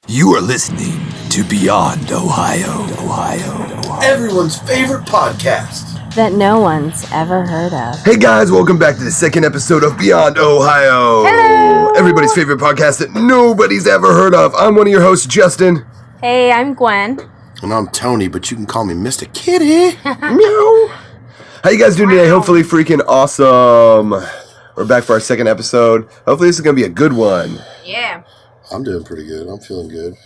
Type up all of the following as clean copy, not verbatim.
You are listening to Beyond Ohio. Everyone's favorite podcast that no one's ever heard of. Hey guys, welcome back to the second episode of Beyond Ohio. Hello! Everybody's favorite podcast that nobody's ever heard of. I'm one of your hosts, Justin. Hey, I'm Gwen. And I'm Tony, but you can call me Mr. Kitty. Meow. How you guys doing today? Hopefully freaking awesome. We're back for our second episode. Hopefully this is going to be a good one. Yeah. I'm doing pretty good. I'm feeling good.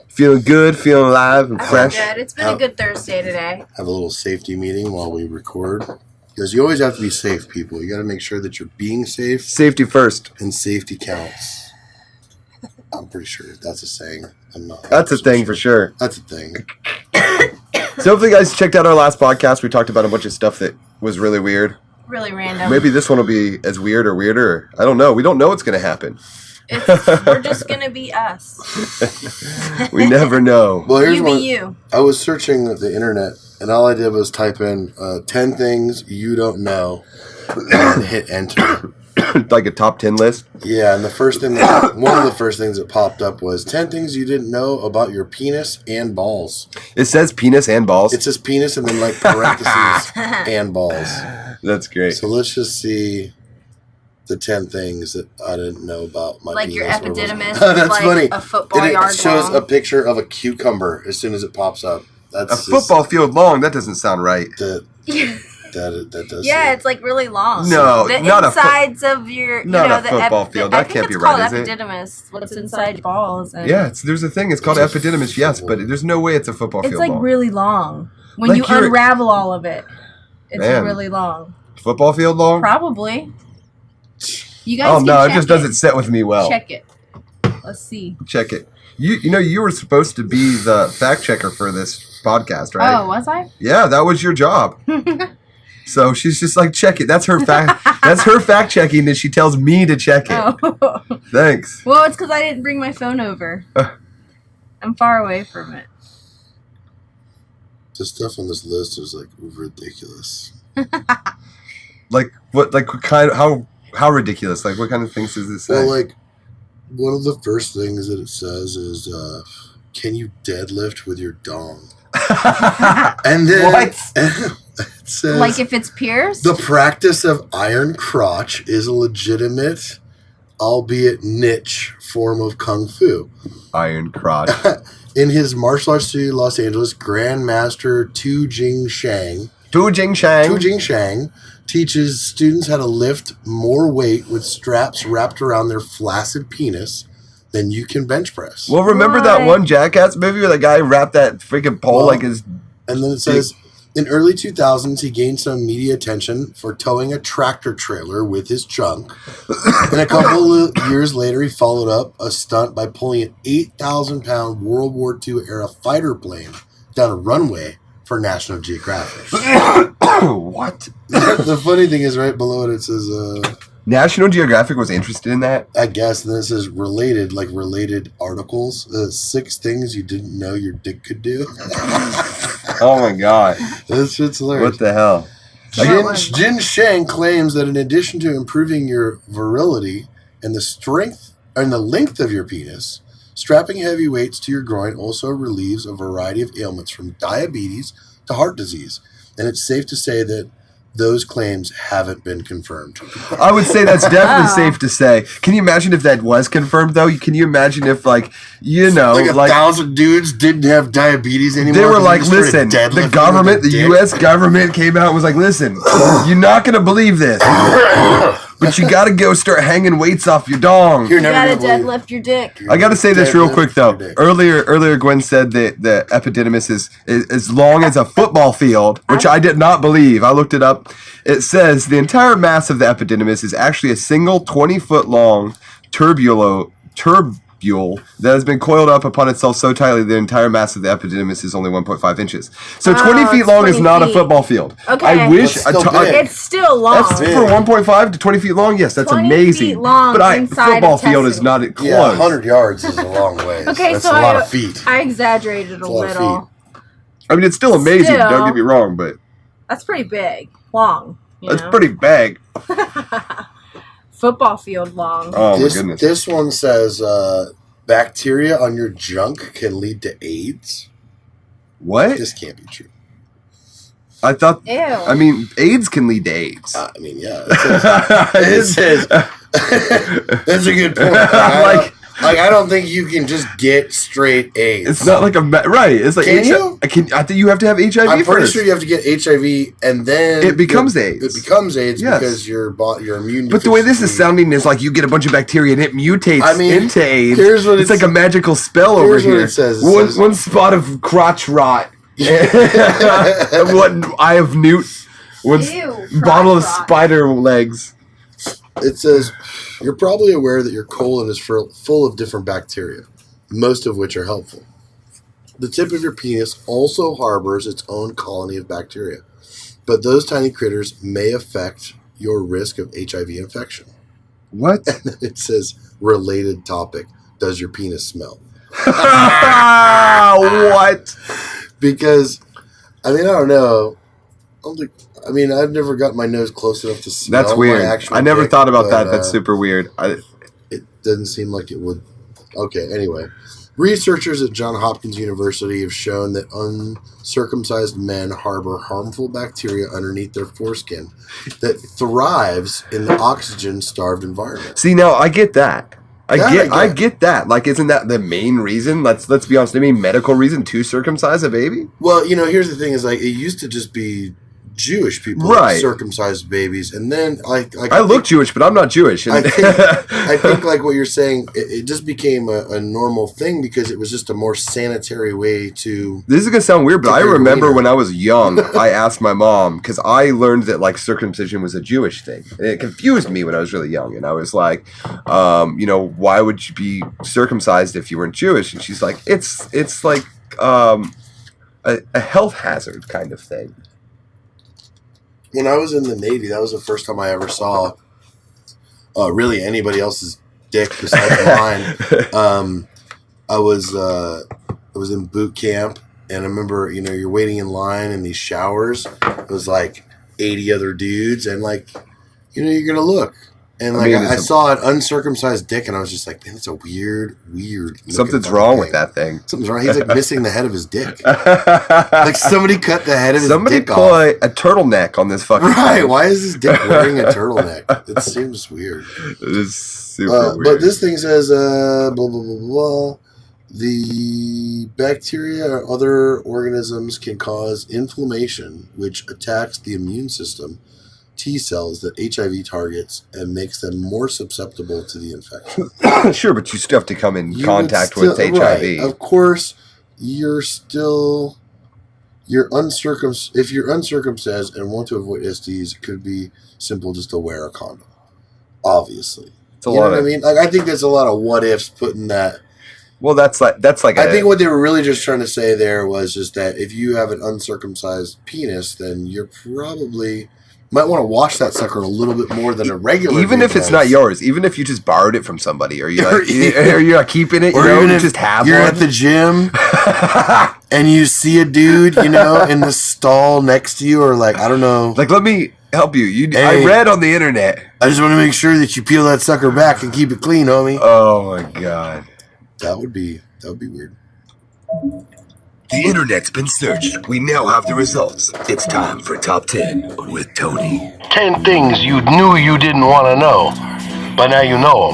Feeling good, feeling alive and fresh. Good. It's been a good Thursday today. Have a little safety meeting while we record. Because you always have to be safe, people. You got to make sure that you're being safe. Safety first. And safety counts. I'm pretty sure that's a saying. I'm not. That's a thing for sure. That's a thing. So hopefully you guys checked out our last podcast. We talked about a bunch of stuff that was really weird. Really random. Maybe this one will be as weird or weirder. I don't know. We don't know what's going to happen. We're just going to be us. We never know. Well, here's You be you. I was searching the internet, and all I did was type in 10 things you don't know and hit enter. Like a top 10 list? Yeah, and one of the first things that popped up was 10 things you didn't know about your penis and balls. It says penis and balls? It says penis and then like parentheses and balls. That's great. So let's just see the 10 things that I didn't know about my like penis. Your epididymis That's like funny. A football it yard shows long. a picture of a cucumber as soon as it pops up. That's a football field long? That doesn't sound right. That does. Yeah, it's like really long. No, the not insides of your, not a football field. That can't be right, is it? I think it's called epididymis. What's inside your balls? And Yeah, there's a thing. It's called epididymis, yes, but there's no way it's a football it's field like long. really long. When Like you you're- unravel all of it, it's Man. really long. Football field long? Probably. You guys Oh can no, it check just doesn't sit with me well. Check it. Let's see. Check it. You know you were supposed to be the fact checker for this podcast, right? Oh, was I? Yeah, that was your job. So she's just like, check it. That's her fact. That's her fact checking, and she tells me to check it. Oh. Thanks. Well, it's because I didn't bring my phone over. I'm far away from it. The stuff on this list is like ridiculous. Like what? Like what kind? How ridiculous? Like what kind of things does it say? Well, like one of the first things that it says is, "Can you deadlift with your dong?" And then What? It says, Like if it's pierced? the practice of iron crotch is a legitimate, albeit niche, form of kung fu. Iron crotch. In his martial arts studio in Los Angeles, Grandmaster Tu Jing Shang teaches students how to lift more weight with straps wrapped around their flaccid penis than you can bench press. Well, remember that one Jackass movie where the guy wrapped that freaking pole like his... And then it says, in early 2000s, he gained some media attention for towing a tractor trailer with his junk. And a couple of years later, he followed up a stunt by pulling an 8,000-pound World War II-era fighter plane down a runway for National Geographic. What? The funny thing is, right below it says... National Geographic was interested in that? I guess. And then it says related articles. 6 things you didn't know your dick could do. Oh my god. This shit's hilarious. What the hell? Jin Shang claims that in addition to improving your virility and the strength and the length of your penis, strapping heavy weights to your groin also relieves a variety of ailments from diabetes to heart disease. And it's safe to say that those claims haven't been confirmed. I would say that's definitely safe to say. Can you imagine if that was confirmed, though? Can you imagine if, like, you know... Like 1,000 dudes didn't have diabetes anymore? They were like, listen, the government, the U.S. government came out and was like, listen, you're not going to believe this, but you got to go start hanging weights off your dong. You gotta deadlift your dick. I got to say this real quick, though. Earlier, Gwen said that the epididymis is as long as a football field, which I did not believe. I looked it up. It says the entire mass of the epididymis is actually a single 20-foot-long turbule that has been coiled up upon itself so tightly the entire mass of the epididymis is only 1.5 inches. So 20 feet long is not a football field. Okay. I wish... It's still long. That's for 1.5 to 20 feet long? Yes, that's 20 amazing. feet long but inside football of field testing. is not close. Yeah, 100 yards is a long way. Okay, That's so a lot of feet. I exaggerated a lot of little. I mean, it's still amazing, Still. don't get me wrong, but... That's pretty big. Long. That's pretty big. Football field long. Oh, my goodness. This one says bacteria on your junk can lead to AIDS. What? This can't be true. I thought. Ew. I mean, AIDS can lead to AIDS. I mean, yeah. It says that's a good point. I don't think you can just get straight AIDS. It's not like right. It's like Can you? I think you have to have HIV. I'm pretty first. sure you have to get HIV, and then It becomes AIDS. It becomes AIDS Yes. because your immune. But the way this is sounding is like you get a bunch of bacteria and it mutates into AIDS. Here's what it's like a magical spell over here's here. what it says. One spot of crotch rot. One eye of newt. One bottle of spider legs. It says, you're probably aware that your colon is full of different bacteria, most of which are helpful. The tip of your penis also harbors its own colony of bacteria, but those tiny critters may affect your risk of HIV infection. What? And then it says, related topic, does your penis smell? What? Because, I mean, I don't know. I've never got my nose close enough to smell. That's weird. My actual I never dick, thought about but, that. That's super weird. It doesn't seem like it would. Okay, anyway. Researchers at Johns Hopkins University have shown that uncircumcised men harbor harmful bacteria underneath their foreskin that thrives in the oxygen-starved environment. See, now I get that. I get that. Like, isn't that the main reason? Let's be honest. The main medical reason to circumcise a baby? Well, here's the thing: is like it used to just be Jewish people that circumcised babies, and then I look Jewish, but I'm not Jewish. And I think like what you're saying, it just became a normal thing because it was just a more sanitary way to. This is gonna sound weird, but I remember when I was young, I asked my mom because I learned that like circumcision was a Jewish thing, and it confused me when I was really young, and I was like, why would you be circumcised if you weren't Jewish? And she's like, it's like a health hazard kind of thing. When I was in the Navy, that was the first time I ever saw really anybody else's dick besides mine. I was in boot camp, and I remember, you're waiting in line in these showers. It was like 80 other dudes, and like, you're gonna look. And like I saw an uncircumcised dick, and I was just like, man, that's a weird. Something's wrong with that thing. Something's wrong. He's like missing the head of his dick. Like somebody cut the head of his dick off. Somebody put a turtleneck on this fucking right. thing. Why is this dick wearing a turtleneck? It seems weird. It is super weird. But this thing says, blah, blah, blah, blah. The bacteria or other organisms can cause inflammation, which attacks the immune system, T cells that HIV targets, and makes them more susceptible to the infection. Sure, but you still have to come in contact with HIV. Right. Of course, if you're uncircumcised and want to avoid STDs, it could be simple just to wear a condom. Obviously. You know what I mean? Like, I think there's a lot of what ifs putting that. Well, that's like. I think what they were really just trying to say there was just that if you have an uncircumcised penis, then you're probably might want to wash that sucker a little bit more than a regular. Even if it's not yours, even if you just borrowed it from somebody, or you're not keeping it, even if just have you're one. at the gym and you see a dude, in the stall next to you, or like I don't know. Like, let me help you. Hey, I read on the internet. I just want to make sure that you peel that sucker back and keep it clean, homie. Oh my god, that would be weird. The internet's been searched. We now have the results. It's time for Top 10 with Tony. 10 things you knew you didn't want to know, but now you know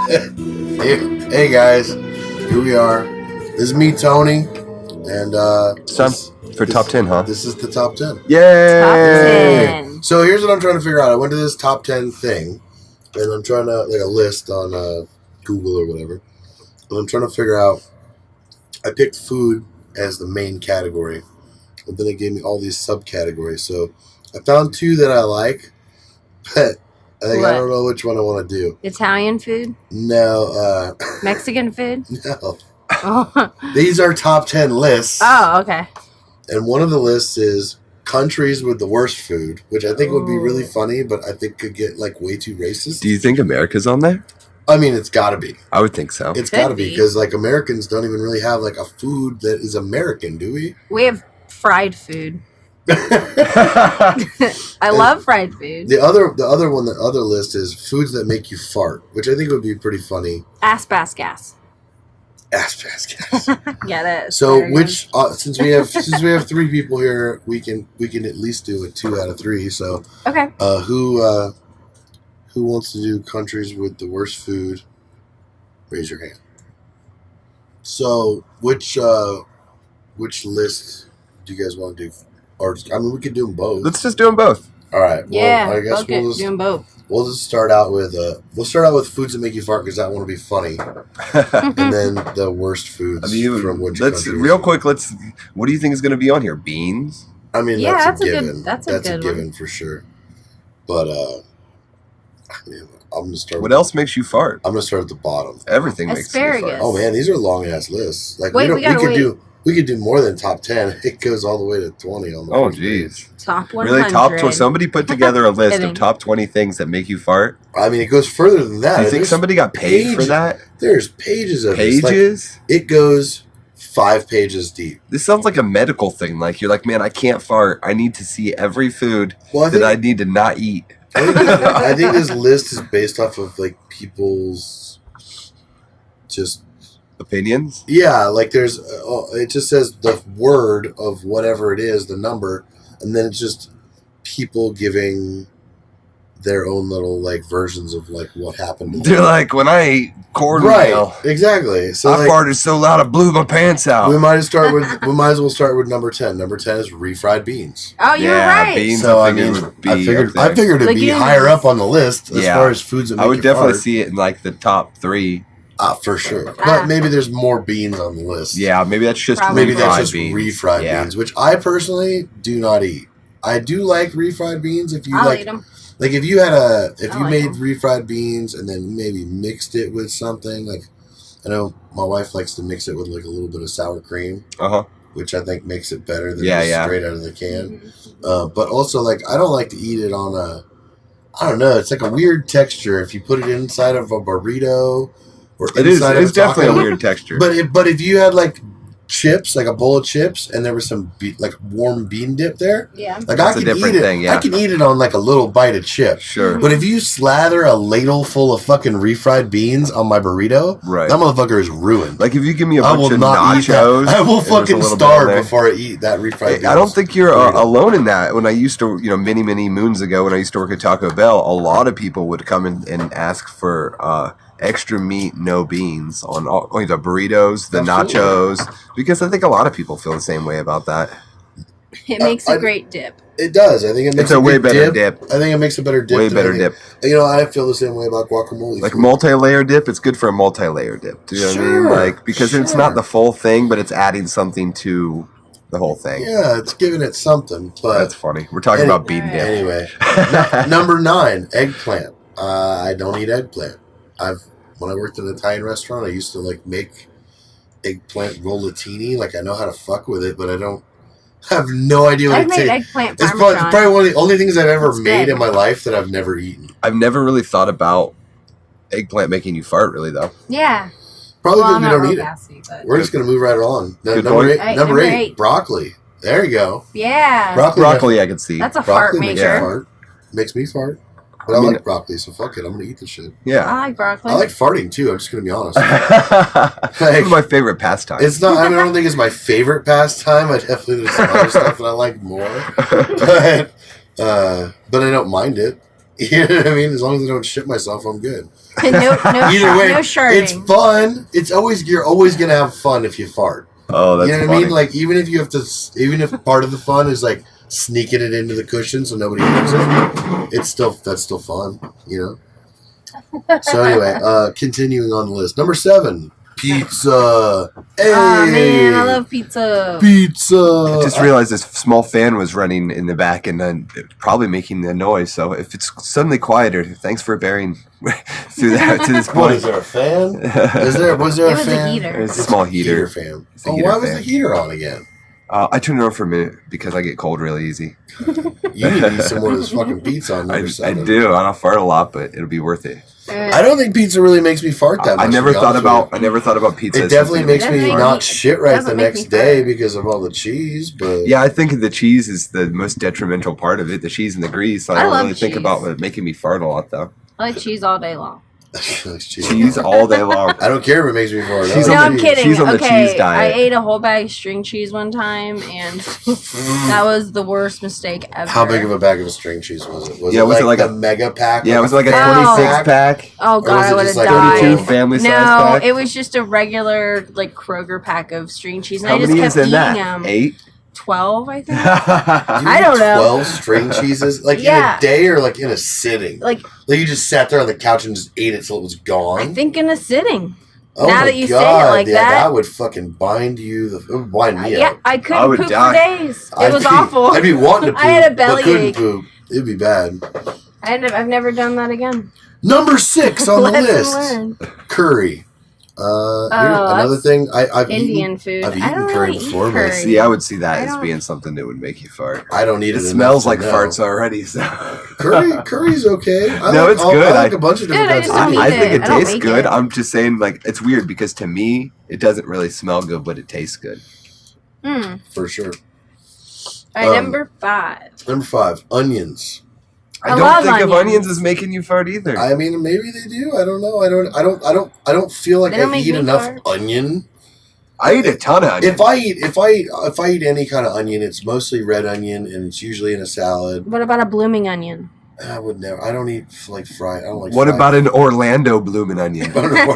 them. Hey guys, here we are. This is me, Tony, and it's time for Top 10, huh? This is the Top 10. Yay! Top 10. So here's what I'm trying to figure out. I went to this Top 10 thing, and I'm trying to, like a list on Google or whatever, and I'm trying to figure out, I picked food as the main category, but then it gave me all these subcategories. So I found 2 that I like, but I don't know which one I want to do. Italian food? No. Mexican food? No. Oh. These are top 10 lists. Oh, okay. And one of the lists is countries with the worst food, which I think would be really funny, but I think could get like way too racist. Do you think America's on there? I mean, it's got to be. I would think so. It's got to be because like Americans don't even really have like a food that is American, do we? We have fried food. I love fried food. The other one, the other list is foods that make you fart, which I think would be pretty funny. Ass bass gas. Ass gas. Get it. So which since we have 3 people here, we can at least do a 2 out of 3. So okay. Who wants to do countries with the worst food? Raise your hand. So which list do you guys want to do? Or I mean, we could do them both. Let's just do them both. All right. Yeah. Well, I guess we'll do them both. We'll just start out with foods that make you fart because that one will be funny, and then the worst foods from which countries. Real quick. What do you think is going to be on here? Beans? I mean, Yeah, that's a given. That's a good given one. for sure. But I'm gonna start. What else makes you fart? I'm gonna start at the bottom. Everything makes me Asparagus. fart. Oh man, these are long ass lists. Like Wait, we could do more than top 10. It goes all the way to 20 on the Oh first page. jeez. Top 100. Really, somebody put together a list Kidding. of top 20 things that make you fart. I mean, it goes further than that. Do you think somebody got paid for that? There's pages of this. Pages? Like, it goes 5 pages deep. This sounds like a medical thing. Like you're like, man, I can't fart. I need to see every food Well, that I need to not eat. I think this list is based off of like people's just Opinions? yeah. Like there's it just says the word of whatever it is, the number, and then it's just people giving their own little like versions of like what happened to They're them. like, when I ate cornmeal, Right, exactly. So I like, farted so loud I blew my pants out. we might as well start with number 10. Number 10 is refried beans. Oh, you're Yeah, right. beans. So I figured mean, would be I up figured it'd be Legumes. higher up on the list as Yeah. far as foods that make I would you definitely fart. see it in like the top 3. For sure. But maybe there's more beans on the list. Yeah, maybe that's just Probably. Maybe that's refried just beans. refried Yeah. beans, which I personally do not eat. I do like refried beans if you I'll like eat them. like if you I made like 'em. refried beans and then maybe mixed it with something like I know my wife likes to mix it with like a little bit of sour cream, Uh-huh. which I think makes it better than Yeah, just yeah. straight out of the can. But also like I don't like to eat it on I don't know, it's like a weird texture if you put it inside of a burrito or It is. inside of It's a taco. definitely a weird texture. But if you had like chips, like a bowl of chips, and there was some like warm bean dip there, Yeah. like That's I a can different eat it. thing, yeah. I can eat it on like a little bite of chip. Sure. But if you slather a ladle full of fucking refried beans on my burrito, Right. that motherfucker is ruined. Like if you give me a I bunch will of not eat nachos, that. I will and there's a fucking little bit starve on there. before I eat that refried beans. I don't think you're burrito. alone in that. When I used to, many moons ago, when I used to work at Taco Bell, a lot of people would come in and ask for extra meat, no beans on all the burritos, the Absolutely. nachos, because I think a lot of people feel the same way about that. It makes a great dip. It does. I think it makes It's a good way better dip. I think it makes a better dip. Way than better I think- dip. I feel the same way about guacamole. Like multi-layer dip, it's good for a multi-layer dip. Do you know what I mean? Sure, Like because it's not the full thing, but it's adding something to the whole thing. Yeah, it's giving it something. But That's funny. We're talking about bean dip. anyway, number 9, eggplant. I don't eat eggplant. When I worked in an Italian restaurant, I used to like make eggplant rollatini. Like I know how to fuck with it, but I have no idea what I've it made tastes. eggplant It's parmesan. probably one of the only things I've ever It's made good. in my life that I've never eaten. I've never really thought about eggplant making you fart, really, though. Yeah. Probably Well, because we not don't real eat it. gassy, but We're just gonna move right along. Now, Good number point. eight, Hey, number number 8, eight. broccoli. There you go. yeah. Broccoli, I could see. That's a fart Broccoli makes me maker. fart. Makes me fart. But I mean- like broccoli, so fuck it. I'm gonna eat this shit. Yeah. I like broccoli. I like farting too. I'm just gonna be honest. It's one of my favorite pastimes. It's not. I mean, I don't think it's my favorite pastime. I definitely there's some other stuff that I like more, but I don't mind it. You know what I mean? As long as I don't shit myself, I'm good. no, Either way, no sharding. it's fun. You're always gonna have fun if you fart. Oh, that's You know what funny. I mean? Like even if part of the fun is like sneaking it into the cushion so nobody hears it, that's still fun. You know. So anyway, continuing on the list, number 7, pizza. Hey, Oh man, I love pizza. pizza. I just realized this small fan was running in the back and then probably making the noise. So if it's suddenly quieter, thanks for bearing through that to this What point. is there a fan? Was there It a was a fan? heater. It's a small heater. fan. It's a Oh, heater why was fan. the heater on again? I turned it on for a minute because I get cold really easy. You need to eat some more of this fucking pizza on I number 7. do. I don't fart a lot, but it'll be worth it. I don't think pizza really makes me fart that much. I never thought about pizza. It definitely makes me Doesn't not make- shit right doesn't the make next me day fart. because of all the cheese. But Yeah, I think the cheese is the most detrimental part of it. The cheese and the grease. I don't love really think cheese. about it making me fart a lot though. I like cheese all day long. Cheese all day long. I don't care if it makes me fart. She's No, on I'm the- kidding. she's on the Okay, cheese diet. I ate a whole bag of string cheese one time, and that was the worst mistake ever. How big of a bag of string cheese was it? Was Yeah, it was like it like the a- mega pack? Yeah, it was like a Oh. 26 pack. Oh Or was god, it I would just have like died. 32 family size No, pack? it was just a regular like Kroger pack of string cheese, and How I just many kept is in eating that? them. 8? 12, I think. You I eat don't know. 12 string cheeses? Like in Yeah. a day or like in a sitting? Like Like you just sat there on the couch and just ate it till it was gone? I think in a sitting. Oh now my that you say it God, like yeah, that. that would fucking bind you. It would wind me Yeah, out. I I couldn't would poop die. for days. It was I'd be- awful. I'd be wanting to poop, I had a but belly couldn't ache. poop. It'd be bad. I've never done that again. Number 6 on the Lesson list. learned. Curry. Here's another that's thing. I've Indian eaten, food. I've I eaten don't curry really eat before, but curry. See, I would see I that as don't- being something that would make you fart. I don't eat it. It enough smells to like know. farts already. So. Curry's okay. No, it's good. I like a bunch of different Dude, I types just of don't curry. eat I think it. it I don't tastes make good. it. I'm just saying, like, it's weird because to me, it doesn't really smell good, but it tastes good. Hmm. For sure. All right, number 5. Number 5, onions. I I don't love think of onions. onions as making you fart either. I mean, maybe they do. I don't know. I don't feel like They don't I make eat me enough fart. onion. I eat a ton of onions. If I eat any kind of onion, it's mostly red onion, and it's usually in a salad. What about a blooming onion? I would never. I don't eat like fried. I don't like. What fried. about an Orlando bloomin' onion? Orlando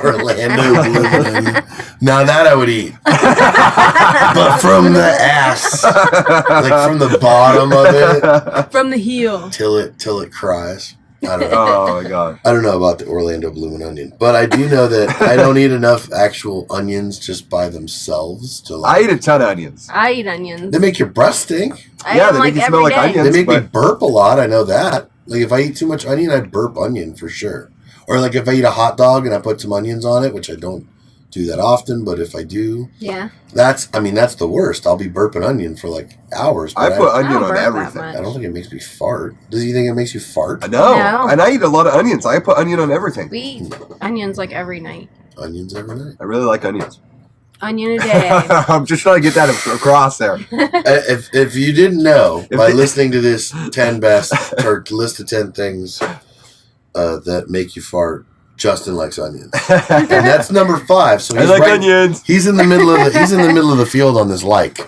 blooming onion? Now that I would eat, but from the ass, like from the bottom of it, From the heel. till it cries. I don't know. Oh my god. I don't know about the Orlando blooming onion, but I do know that I don't eat enough actual onions just by themselves to I like. eat a ton of onions. I eat onions. They make your breath stink. I Yeah, eat they them make you like smell every like day. onions. They make me but- burp a lot. I know that. Like if I eat too much onion, I burp onion for sure. Or like if I eat a hot dog and I put some onions on it, which I don't do that often, but if I do, Yeah. that's the worst. I'll be burping onion for like hours. I But put I onion don't on burp that everything. much. I don't think it makes me fart. Does he think it makes you fart? No. No. And I eat a lot of onions. I put onion on everything. We eat onions like every night. Onions every night. I really like onions. Onion a day. I'm just trying to get that across there. If you didn't know If by they- listening to this 10 best or list of 10 things that make you fart, Justin likes onions, and that's number 5. So I he's like right, onions. He's in the middle of the field on this like.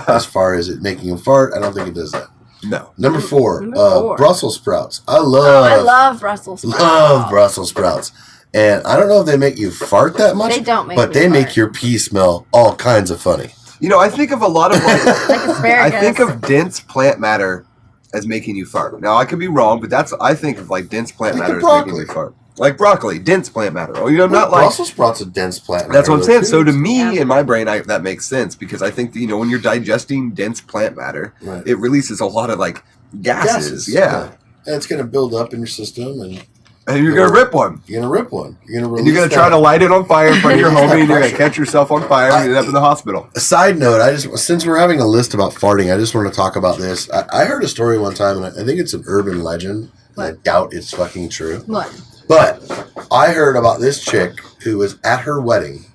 As far as it making him fart, I don't think it does that. No. Number 4, Number 4. Brussels sprouts. I Oh, love I love Brussels sprouts. love Brussels sprouts, and I don't know if they make you fart that much. They don't make but me they make fart. your pee smell all kinds of funny. You know, I think of a lot of like, Like I asparagus. think of dense plant matter as making you fart. Now I could be wrong, but I think of like dense plant Like matter a as making broccoli. me fart. Like broccoli, dense plant matter. Oh, you know, not like Brussels sprouts a dense plant. that's what I'm matter, saying. So to too. me, Yeah. in my brain, that makes sense because I think that, you know, when you're digesting dense plant matter, Right. it releases a lot of like gases. Yeah. And it's gonna build up in your system, and And you're gonna rip one. you're gonna rip one. You're gonna And you're release gonna try to that. light it on fire in front of your Release that homie, and you're gonna pressure. catch yourself on fire and end up in the hospital. A side note, since we're having a list about farting, I just want to talk about this. I heard a story one time, and I think it's an urban legend. And I What? doubt it's fucking true. What? But I heard about this chick who was at her wedding,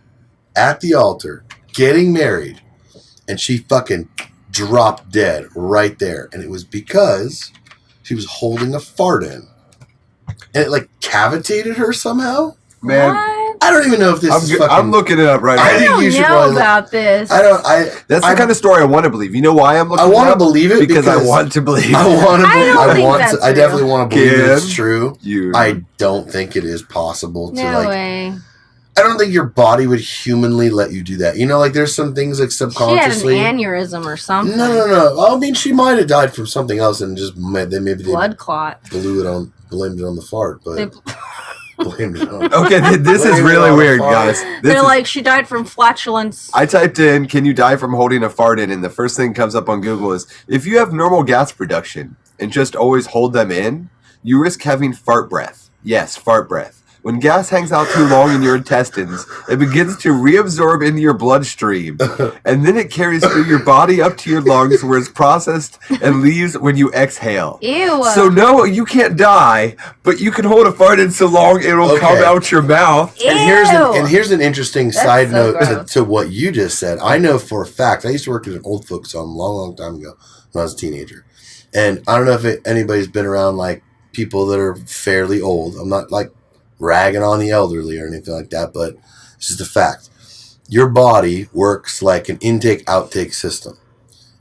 at the altar, getting married, and she fucking dropped dead right there. And it was because she was holding a fart in. And it like cavitated her somehow. Man, What? I don't even know if this is fucking... I'm looking it up right I I now. think don't you should know probably look- about this. That's the I- kind of story I want to believe. You know why I'm looking I it want to up? believe it because I want to believe. I want to I believe. don't I think want that's to. I definitely real. want to believe Kim? it's true. you. I don't think it is possible to No like. way. I don't think your body would humanly let you do that. You know, like there's some things like She had an subconsciously. aneurysm or something. No. I mean, she might have died from something else, and just maybe they Blood clot. blamed it on the fart, but They, blamed it on. Okay, this is Blame it really on a weird, fart. guys. This they're is- like, she died from flatulence. I typed in, "Can you die from holding a fart in?" And the first thing comes up on Google is, if you have normal gas production and just always hold them in, you risk having fart breath. Yes, fart breath. When gas hangs out too long in your intestines, it begins to reabsorb into your bloodstream, and then it carries through your body up to your lungs, where it's processed and leaves when you exhale. Ew. So no, you can't die, but you can hold a fart in so long it'll come out your mouth. Ew. And here's an interesting side so note gross. to what you just said. I know for a fact, I used to work at an old folks home a long time ago when I was a teenager. And I don't know if anybody's been around like people that are fairly old. I'm not like ragging on the elderly or anything like that, but it's just a fact. Your body works like an intake-outtake system.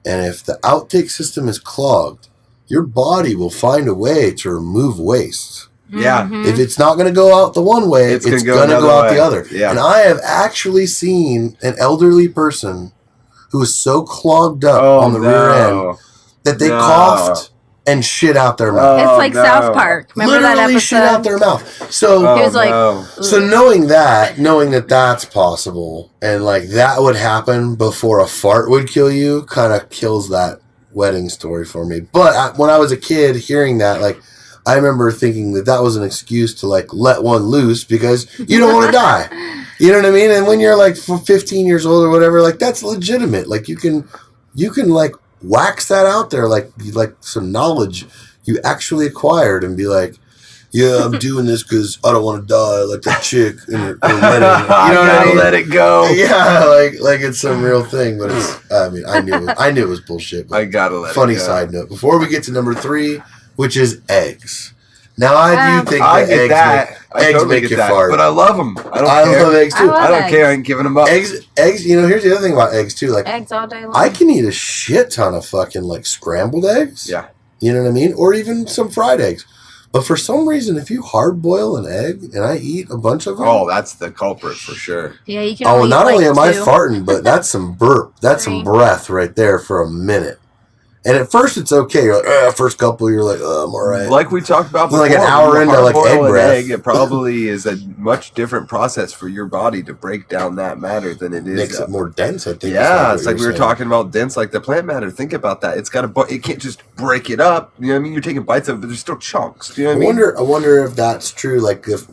And if the outtake system is clogged, your body will find a way to remove waste. Yeah. If it's not going to go out the one way, it's going to go out the other. Yeah. And I have actually seen an elderly person who was so clogged up on the rear end that they coughed and shit out their mouth. It's like South Park. Remember that Literally episode? shit out their mouth. So He was like, so knowing that that's possible and like that would happen before a fart would kill you kind of kills that wedding story for me. But when I was a kid hearing that, like, I remember thinking that was an excuse to like let one loose because you don't want to die. You know what I mean? And when you're like 15 years old or whatever, like that's legitimate. Like you can like wax that out there, like some knowledge you actually acquired, and be like, yeah, I'm doing this because I don't want to die like that chick in her wedding. You know what I mean? Let it go. Yeah, like it's some real thing, but it's. I mean, I knew it was bullshit. But I gotta let it funny go. side note before we get to number 3, which is eggs. Now I do think I that get that. eggs totally make get you that, fart. but I love them. I don't I care. love eggs too. I don't care. I ain't giving them up. Eggs. You know, here's the other thing about eggs too. Like eggs all day long. I can eat a shit ton of fucking like scrambled eggs. Yeah. You know what I mean? Or even some fried eggs. But for some reason, if you hard boil an egg and I eat a bunch of them, Oh, that's the culprit for sure. Yeah, you can. oh, only not eat, only like, am I 2. farting, but that's some burp. That's some 3. breath right there for a minute. And at first, it's okay. You're like, first couple, you're like, I'm all right. Like we talked about Then, before, like, an hour when you into, like, hard-boil egg an breath. egg, it probably is a much different process for your body to break down that matter than it is. Makes it more dense, I think. Yeah, is it's what like we you're were saying. talking about dense, like the plant matter. Think about that. It's got it can't just break it up. You know what I mean? You're taking bites of it, but there's still chunks. Do you know what I mean? I wonder if that's true. Like if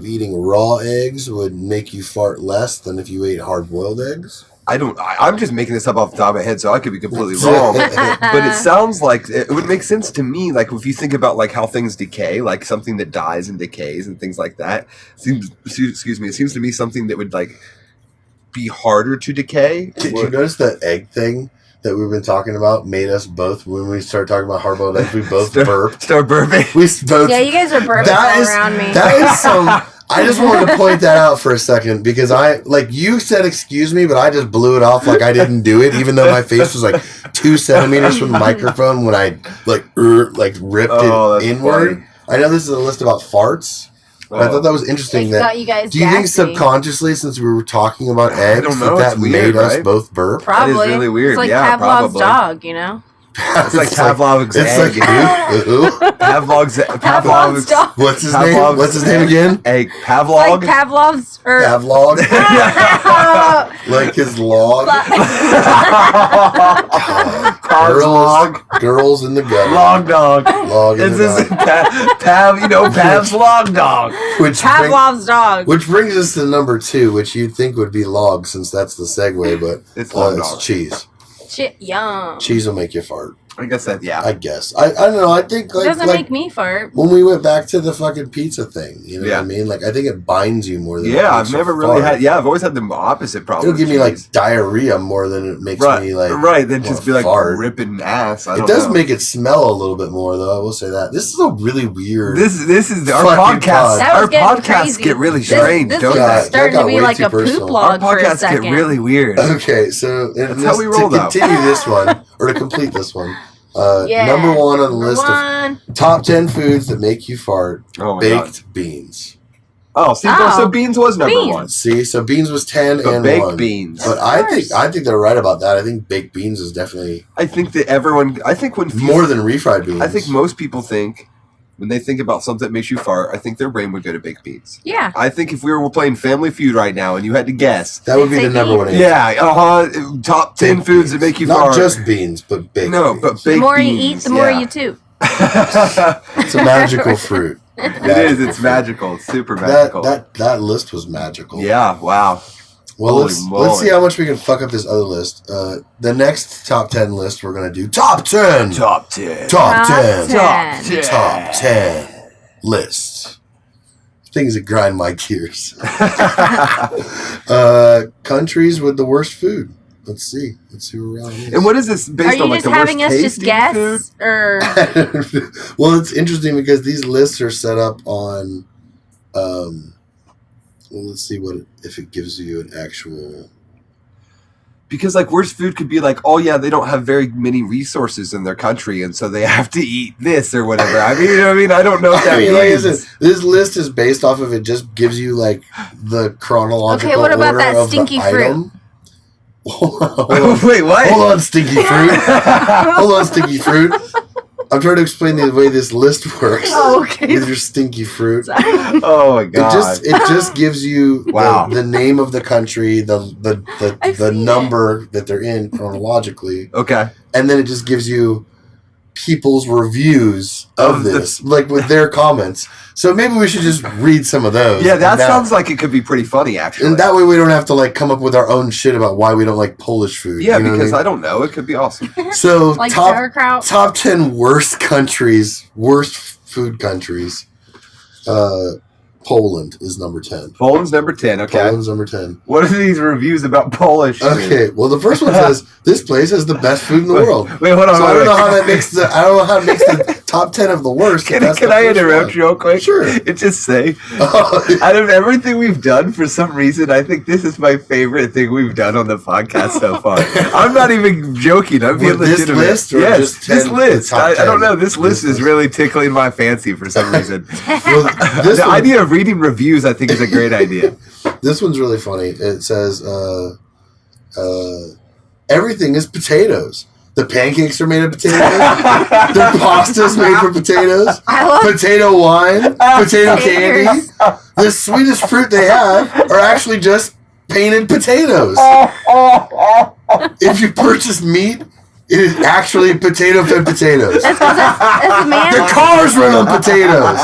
eating raw eggs would make you fart less than if you ate hard boiled eggs. I'm just making this up off the top of my head, so I could be completely wrong. But it sounds like it would make sense to me. Like if you think about like how things decay, like something that dies and decays and things like that. It seems to me something that would like be harder to decay. Did you notice that egg thing that we've been talking about made us both, when we started talking about hard boiled eggs, we both burped. Start burping. We both. Yeah, you guys are burping all around me. That is some. I just wanted to point that out for a second because you said excuse me, but I just blew it off like I didn't do it, even though my face was like 2 centimeters from the microphone when I ripped it inward. Funny. I know this is a list about farts, but I thought that was interesting. Thought you guys Do you think gassy. subconsciously, since we were talking about eggs, don't know, that it's weird, made us right? both burp? Probably. That is really weird. It's like Yeah, Pavlov's probably. dog, you know? It's like Pavlov's It's egg. like who? Pavlov's dog. What's his name? What's his name again? Egg. Like Pavlov. Pavlov's or Pavlov. Like his log. Girls in the gutter. Log dog. Log in This the is gutter. Pav's log dog. Pavlov's dog. Which brings us to number 2, which you'd think would be log, since that's the segue, but It's log it's dog. cheese. Shit, yum. Cheese will make you fart. I guess that, yeah. I guess. I don't know. I think It doesn't make me fart. when we went back to the fucking pizza thing, you know what Yeah. I mean? Like, I think it binds you more than Yeah, it I've makes you never really fart. had. Yeah, I've always had the opposite problem. It'll give with me like cheese. diarrhea more than it makes right, me like right. Then wanna just be like fart. ripping ass. I It don't does know. make it smell a little bit more, though. I will say that. This is a really weird. This is our Fucking podcast. pod. That was Our getting podcasts crazy. get really This- strange, this don't is they? That starting got to be way like too a poop personal. Our log for a podcasts second. get really weird. Okay, so That's how we roll, to though. continue this one, or to complete this one, Yeah. number 1 on the Number list 1. of top 10 foods that make you fart: Oh my baked god. beans. Oh, see, Oh. so beans was number Beans. 1. See, so beans was 10 So and baked 1. beans. But I think they're right about that. I think baked beans is definitely I think that I think when more than refried beans. I think most people think when they think about something that makes you fart, I think their brain would go to baked beans. Yeah. I think if we were playing Family Feud right now and you had to guess, that would be I'd the say number 1 beans. answer. yeah, top 10 Baked foods beans. that make you Not fart. just beans, but baked no, beans. but baked The more beans. you eat, the more yeah. you toot. It's a magical fruit. It is. It's magical. It's super magical. That list was magical. Yeah. Wow. Well, let's see how much we can fuck up this other list. The next top 10 list we're gonna do top 10 lists. Things that grind my gears. Countries with the worst food. Let's see where we're at. And what is this based Are on? you Like just the having worst us just tasting guess, food? or Well, it's interesting because these lists are set up on. Well, let's see if it gives you an actual. Because like worst food could be like, oh yeah, they don't have very many resources in their country, and so they have to eat this or whatever. I mean, you know what I mean? I don't know what that means. Like I said, this list is based off of it. Just gives you like the chronological. Okay, what about order that of stinky the fruit? item. Hold on. Wait, what? Hold on, stinky fruit. Hold on, stinky fruit. I'm trying to explain the way this list works. Oh, okay. With your stinky fruit. Oh my god! It just gives you Wow. the name of the country, the number that they're in chronologically, Okay. and then it just gives you people's reviews of this, like with their comments. So maybe we should just read some of those. Yeah, that sounds like it could be pretty funny, actually. And that way we don't have to like come up with our own shit about why we don't like Polish food. Yeah, you know because what I don't know. It could be awesome. I mean? So like sauerkraut? top 10 worst food countries. Poland is number 10. Poland's number 10. Okay. Poland's number 10. What are these reviews about Polish food? Okay, well the first one says this place has the best food in the world. Wait, hold on. So I don't know how that makes I don't know how it makes the top 10 of the worst. Can I interrupt you real quick? Sure. It just say, out of everything we've done, for some reason, I think this is my favorite thing we've done on the podcast so far. I'm not even joking. I'm being With this legitimate. list or yes, just 10, this list. the top I don't 10? know. This list is really tickling my fancy for some reason. Well, The idea of reading reviews, I think, is a great idea. This one's really funny. It says everything is potatoes. The pancakes are made of potatoes. Their pasta's made from potatoes. I love Potato wine, potato candy. taters. The sweetest fruit they have are actually just painted potatoes. If you purchase meat, it is actually potato-fed potatoes. That's man. Their cars run on potatoes.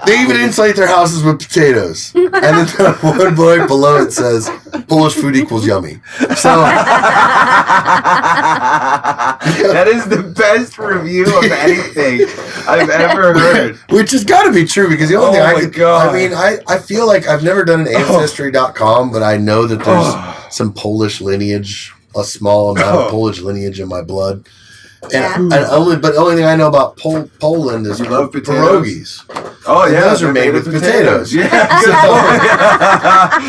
They even insulate their houses with potatoes. And then the one boy below it says, Polish food equals yummy. So That is the best review of anything I've ever heard. which has got to be true because the only thing Oh my God. I mean, I feel like I've never done an Ancestry.com, but I know that there's some Polish lineage, a small amount of Polish lineage in my blood. And the only thing I know about Poland is You love potatoes? pierogies. Oh, And yeah. those are made with potatoes. Yeah.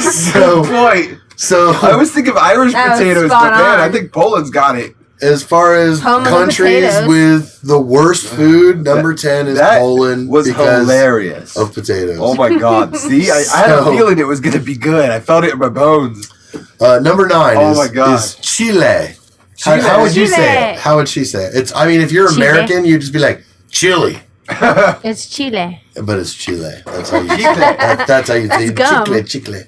So, Good point. so I always think of Irish That was potatoes, spot but man, I on. think Poland's got it. as far as Home of the countries potatoes. with the worst food, number 10 is That Poland was because hilarious. of potatoes. Oh my god. See, I had a So- feeling it was going to be good. I felt it in my bones. Number 9 Oh my God. is Chile. Chile. How would you Chile. say it? How would she say it? It's. I mean, if you're Chile. American, you'd just be like Chile, It's Chile. but it's Chile. That's how you. That's how you say it. gum. Chicle.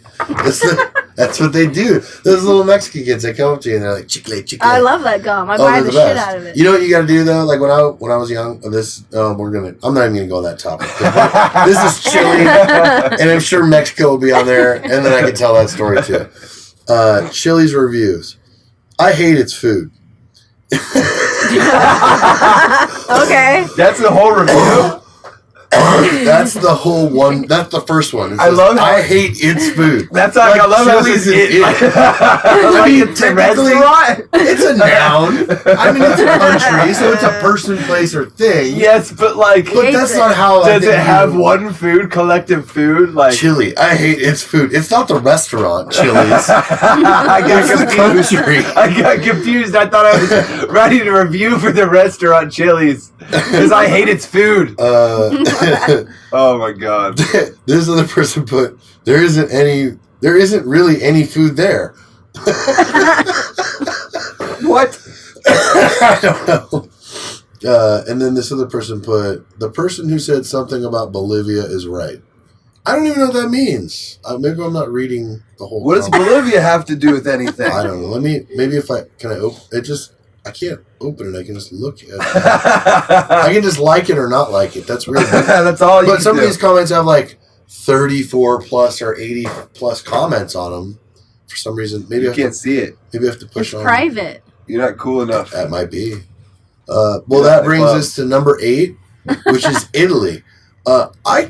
That's what they do. Those little Mexican kids, they come up to you and they're like chicle. I love that gum. I Oh, buy they're the the shit best. out of it. You know what you got to do though? Like when I was young, I'm not even gonna go on that topic. This is Chile, and I'm sure Mexico will be on there, and then I can tell that story too. Chile's reviews. I hate its food. Okay. That's the whole review. That's the whole one. That's the first one. It I says, love how- I hate its food. That's like, I love how Chili's it's is it. I mean, it's a technically, restaurant. it's a noun. I mean, it's a country, so it's a person, place, or thing. Yes, but like, But that's not how. I does think it have you- one food, collective food? Like, Chile. I hate its food. It's not the restaurant, Chili's. I got It's the confused. country. I got confused. I thought I was writing a review for the restaurant Chili's because I hate its food. Oh my god. This other person put there isn't really any food there. What? I don't know. And then this other person put the person who said something about Bolivia is right. I don't even know what that means. Maybe I'm not reading the whole. What does comment. Bolivia have to do with anything? I don't know. Can I open it? I can't open it. I can just look at it. I can just like it or not like it. That's weird. That's all you But can some of do. these comments have like 34 plus or 80 plus comments on them. For some reason, maybe You I can't see it. maybe I have to push It's on. private. You're not cool enough. That might be. Well, that brings us to number 8, which is Italy. How? I'm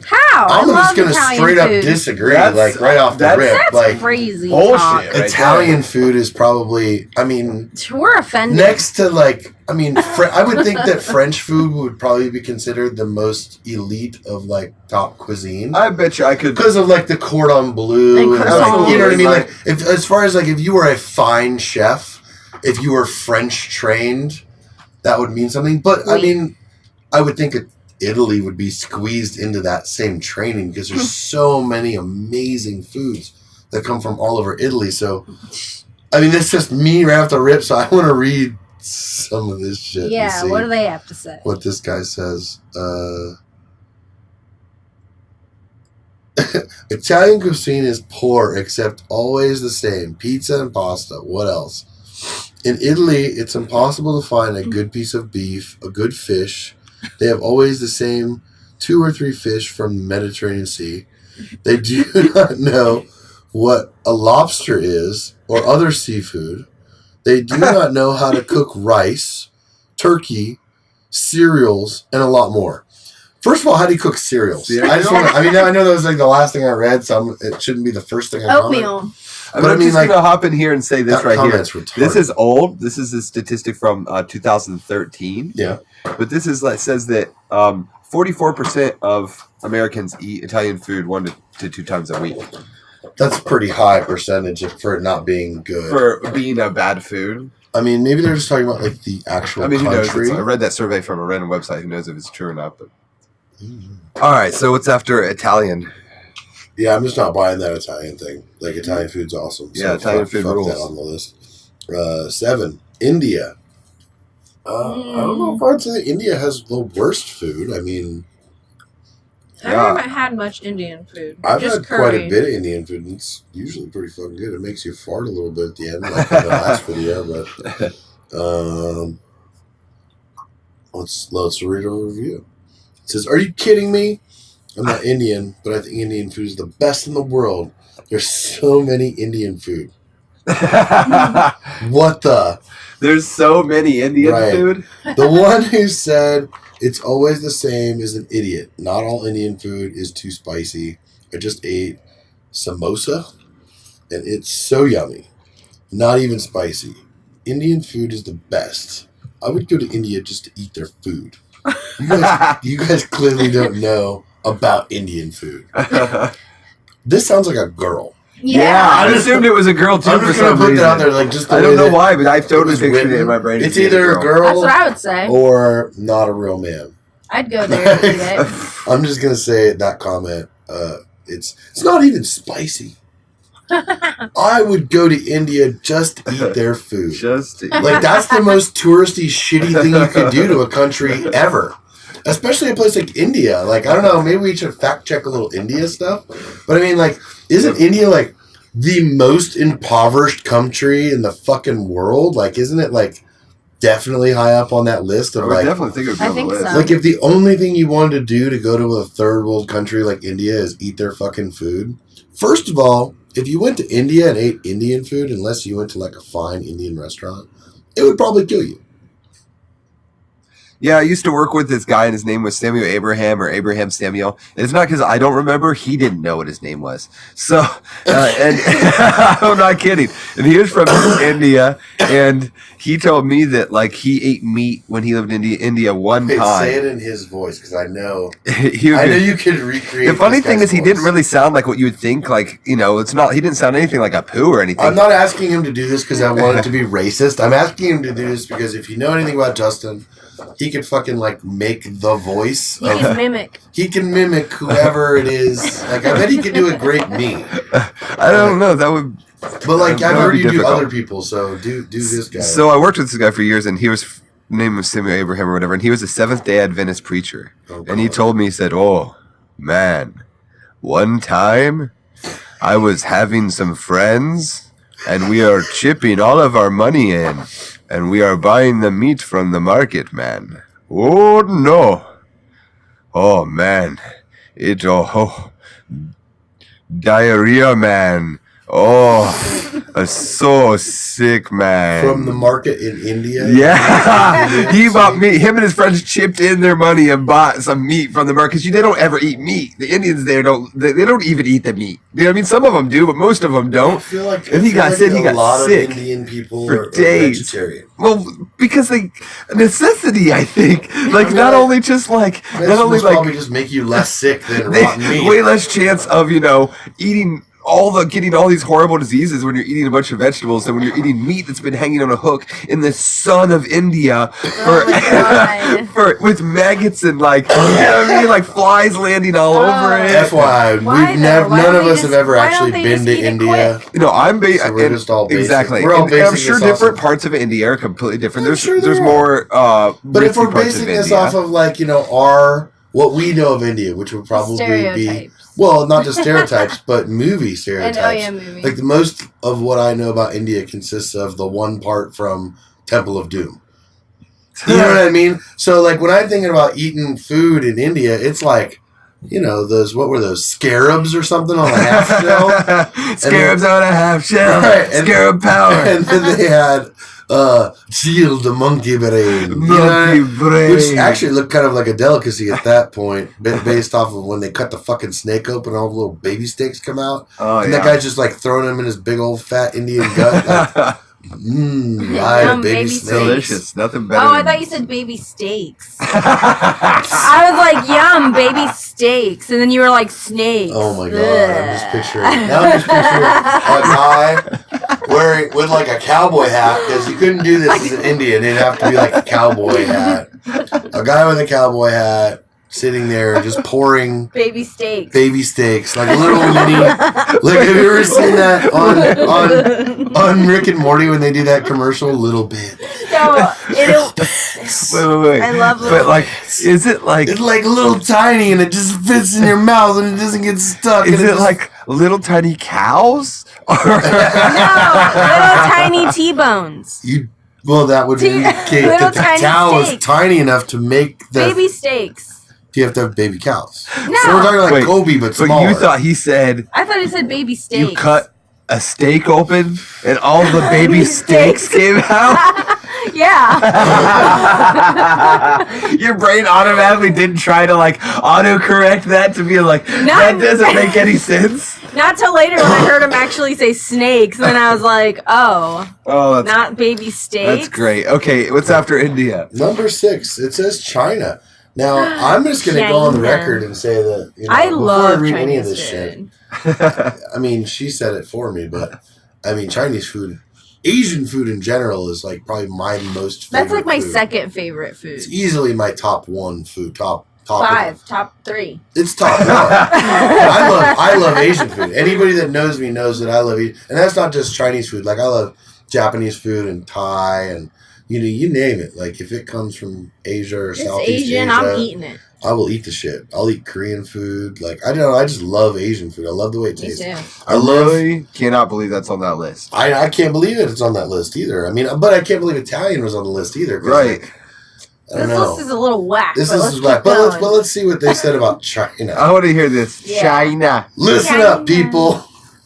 I just love gonna Italian straight up food. disagree, That's- like right off the that's- rip. That's Like crazy bullshit. talk. Right Italian food is probably, I mean, We're offended. next to like, I mean, I would think that French food would probably be considered the most elite of like top cuisine. I bet you I could. Because of like the cordon bleu, And and like, croissants. you know what I mean. Like- Like, as far as like if you were a fine chef, if you were French trained, that would mean something. But I Wait. mean, I would think Italy would be squeezed into that same training because there's so many amazing foods that come from all over Italy. So, I mean, it's just me right off the rip. So I want to read some of this shit. Yeah, and see what do they have to say? what this guy says. Italian cuisine is poor, except always the same. Pizza and pasta. What else? In Italy, it's impossible to find a good piece of beef, a good fish. They have always the same 2 or 3 fish from the Mediterranean Sea. They do not know what a lobster is or other seafood. They do not know how to cook rice, turkey, cereals, and a lot more. First of all, how do you cook cereals? Cereal? I know that was like the last thing I read, so it shouldn't be the first thing I commented. Oatmeal. I But I I'm mean, just like, gonna hop in here and say this That right here. comment's retarded. This is old. This is a statistic from 2013. Yeah. But this is like says that 44% of Americans eat Italian food 1 to 2 times a week That's a pretty high percentage for it not being good. for being a bad food. I mean, maybe they're just talking about like the actual I mean, who knows? country. I read that survey from a random website. Who knows if it's true or not? But all right. So what's after Italian? Yeah, I'm just not buying that Italian thing. Like, Italian food's awesome. Yeah, Italian food rules. that on the list. 7, India. I don't know if I'd say India has the worst food. I mean, I haven't had much Indian food. I've Just had quite a curry. bit of Indian food, and it's usually pretty fucking good. It makes you fart a little bit at the end, like in the last video. But let's read a review. It says, "Are you kidding me? I'm not Indian, but I think Indian food is the best in the world. There's so many Indian food. What the? There's so many Indian Right. food. The one who said it's always the same is an idiot. Not all Indian food is too spicy. I just ate samosa, and it's so yummy. Not even spicy. Indian food is the best. I would go to India just to eat their food. You guys clearly don't know about Indian food. This sounds like a girl. Yeah. I assumed it was a girl too I'm for just gonna some put reason. that out there, like just the I way don't know that why, but I it totally was pictured it written. in my brain. It's as being either a That's girl what I would say. or not a real man. I'd go there and eat it. I'm just gonna say that comment. It's not even spicy. I would go to India just to eat their food. Just Like, that's the most touristy, shitty thing you could do to a country ever. Especially a place like India. Like, I don't know, maybe we should fact check a little India stuff. But I mean, like, isn't India like the most impoverished country in the fucking world? Like, isn't it like definitely high up on that list I of would like, definitely think it would be I on the think list. so. like, if the only thing you wanted to do to go to a third world country like India is eat their fucking food? First of all, if you went to India and ate Indian food, unless you went to like a fine Indian restaurant, it would probably kill you. Yeah, I used to work with this guy, and his name was Samuel Abraham or Abraham Samuel. And it's not because I don't remember; he didn't know what his name was. So, and I'm not kidding. And he was from India, and he told me that like he ate meat when he lived in India one Hey, time. say it in his voice, because I know He would I know be- you could recreate. the funny this thing guy's is, he voice. didn't really sound like what you would think. Like, you know, it's not. He didn't sound anything like a poo or anything. I'm not asking him to do this because I want it to be racist. I'm asking him to do this because if you know anything about Justin, he could fucking like make the voice. He can mimic. He can mimic whoever it is. Like, I bet he could do a great me. I don't know. That would. But like, That I've would heard be you do difficult. other people, so do this guy. So I worked with this guy for years, and he was name was Samuel Abraham or whatever, and he was a Seventh-day Adventist preacher. Oh, And he God. told me, he said, "Oh man, one time I was having some friends, and we are chipping all of our money in, and we are buying the meat from the market, man. Oh, no. Oh, man. Diarrhea, man. Oh, so sick, man. From the market in India? Yeah. He bought meat. Him and his friends chipped in their money and bought some meat from the market. Because they don't ever eat meat. The Indians there don't even eat the meat. You know what I mean? Some of them do, but most of them don't. I feel like, and he got sick. He got a lot sick of Indian people for are days. vegetarian. Well, because necessity, I think. Like, not only just like, not only like, probably just make you less sick than rotten meat. Way less chance of, eating getting all these horrible diseases when you're eating a bunch of vegetables than when you're eating meat that's been hanging on a hook in the sun of India with maggots and like, you know what I mean? Like flies landing all over it. FYI, none of us have ever actually been to India. I'm so we're just all basic. Exactly. We're all I'm sure different parts of India are completely different. There's more but if we're basing this off of like, what we know of India, which would probably be, well, not just stereotypes, but movie stereotypes. Movies. Like the most of what I know about India consists of the one part from Temple of Doom. You know what I mean? So like when I'm thinking about eating food in India, it's like, what were those, scarabs or something on a half shell? Scarabs on a half shell. Right. Scarab power. And then they had sealed monkey brain. Brain. Which actually looked kind of like a delicacy at that point, based off of when they cut the fucking snake open and all the little baby steaks come out. Oh, and that guy's just like throwing them in his big old fat Indian gut. Like, live baby steaks. Delicious. Nothing better. Oh, I thought you said baby steaks. I was like, yum, baby steaks. And then you were like, snakes. Oh my God. I'm just picturing a guy with like a cowboy hat, because you couldn't do this as an Indian. It'd have to be like a cowboy hat. A guy with a cowboy hat sitting there just pouring baby steaks, like a little mini. Like, have you ever seen that on Rick and Morty when they do that commercial? Little bit. No, wait. I love it. But like, is it like? It's like a little tiny, and it just fits in your mouth, and it doesn't get stuck. Is it like little tiny cows? No, little tiny T-bones. Well, that would indicate that the cow is tiny enough to make the baby steaks. You have to have baby cows. No. So we're talking like Kobe, but smaller. You thought he said... I thought he said baby steaks. You cut a steak open and all the baby steaks came out? Yeah. Your brain automatically didn't try to like autocorrect that to be like, that doesn't make any sense. Not till later when I heard him actually say snakes, and then I was like, that's not baby steaks. That's great. Okay, what's after India? Number 6, it says China. Now, I'm just going to go on the record and say that, I love read Chinese any of this food. shit. I mean, she said it for me, but I mean, Chinese food, Asian food in general is like probably my most favorite. That's like my food. second favorite food. It's easily my top 1 food, top 5, top 3. It's top 1. I love Asian food. Anybody that knows me knows that I love Asian, and that's not just Chinese food. Like I love Japanese food and Thai and you name it. Like if it comes from Asia or Southeast Asian, Asia, I'm eating it. I will eat the shit. I'll eat Korean food. Like I don't know. I just love Asian food. I love the way it tastes. I really cannot believe that's on that list. I can't believe it's on that list either. I mean, but I can't believe Italian was on the list either. Right. Like, this list is a little whack. This list is whack. But let's see what they said about China. I want to hear this. Yeah. China. Listen up, people.